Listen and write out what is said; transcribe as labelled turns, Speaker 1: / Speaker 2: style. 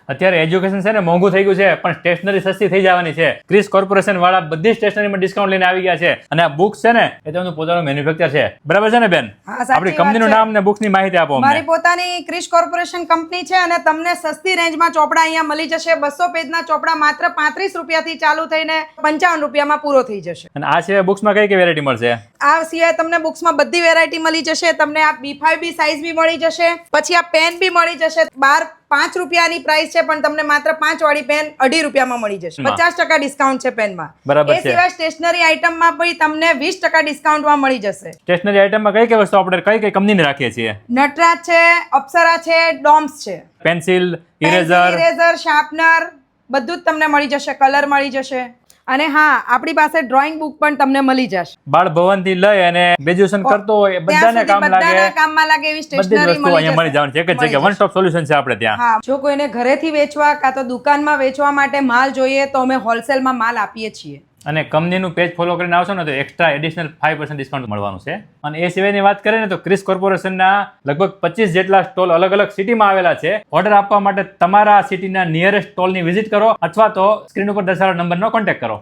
Speaker 1: અત્યારે એજ્યુકેશન છે ને મોંઘું થઈ ગયું છે, પણ સ્ટેશનરી સસ્તી થઈ જવાની છે. ક્રિસ કોર્પોરેશન વાળા બધી સ્ટેશનરીમાં ડિસ્કાઉન્ટ લઈને આવી ગયા છે, અને આ બુક્સ છે ને એ તેમનું પોતાનું મેન્યુફેક્ચર છે. બરાબર છે ને બેન?
Speaker 2: હા, સાચી
Speaker 1: આપણી
Speaker 2: વાત
Speaker 1: કંપનીનું
Speaker 2: છે.
Speaker 1: નામ ને બુક્સની માહિતી આપો અમને.
Speaker 2: મારી પોતાની ક્રિશ કોર્પોરેશન કંપની છે અને તમને સસ્તી રેન્જમાં ચોપડા અહીંયા મળી જશે. 200 પેજના ચોપડા માત્ર 35 રૂપિયાથી ચાલુ થઈને 55 રૂપિયામાં પૂરો થઈ જશે.
Speaker 1: અને આ સિવાય બુક્સમાં કઈ કઈ વેરાયટી મળશે?
Speaker 2: આ સિવાય તમને બુક્સમાં બધી વેરાયટી મળી જશે. તમને આ B5 બી સાઇઝ બી મળી જશે. પછી આ પેન બી મળી જશે. 5 રૂપિયાની પ્રાઇસ છે, પણ તમને માત્ર 5 વાળી પેન 2.5 રૂપિયામાં મળી જશે. 50% ડિસ્કાઉન્ટ છે પેનમાં.
Speaker 1: બરાબર
Speaker 2: એ
Speaker 1: છે.
Speaker 2: સિવાય સ્ટેશનરી આઇટમમાં બી તમને 20% ડિસ્કાઉન્ટમાં મળી જશે.
Speaker 1: સ્ટેશનરી આઇટમમાં કઈ કઈ વસ્તુ આપણે કઈ કઈ કંપનીની રાખીએ છીએ?
Speaker 2: નટરાજ છે, અપ્સરા છે, ડોમ્સ છે.
Speaker 1: Pencil,
Speaker 2: pencil,
Speaker 1: eraser,
Speaker 2: eraser, sharpener બધું જ તમને મળી જશે. કલર મળી જશે. અને હા, આપણી પાસે ડ્રોઈંગ બુક પણ તમને મળી જશે.
Speaker 1: બાળ ભવનથી લઈ અને ગ્રેજ્યુએશન કરતો હોય એ
Speaker 2: ત્યાં
Speaker 1: બધાને
Speaker 2: સુધી
Speaker 1: કામ લાગે
Speaker 2: બધાના કામમાં લાગે એવી
Speaker 1: બધી જ
Speaker 2: સ્ટેશનરી
Speaker 1: વસ્તુ અહીંયા મળી જવાની છે. એક જ
Speaker 2: મળી
Speaker 1: જગ્યા વન સ્ટોપ સોલ્યુશન છે આપણે ત્યાં.
Speaker 2: હા, જો કોઈને ઘરેથી વેચવા કાં તો દુકાનમાં વેચવા માટે માલ જોઈએ તો અમે હોલસેલમાં માલ આપીએ છીએ.
Speaker 1: અને કંપનીનું પેજ ફોલો કરીને આવશો ને તો એક્સ્ટ્રા એડિશનલ 5% ડિસ્કાઉન્ટ મળવાનું છે. અને એ સિવાયની વાત કરીએ ને તો ક્રિસ કોર્પોરેશનના લગભગ 25 જેટલા સ્ટોલ અલગ અલગ સિટીમાં આવેલા છે. ઓર્ડર આપવા માટે તમારા સિટીના નિયરેસ્ટ સ્ટોલની વિઝિટ કરો અથવા તો સ્ક્રીન ઉપર દર્શાવેલા નંબરનો કોન્ટેક્ટ કરો.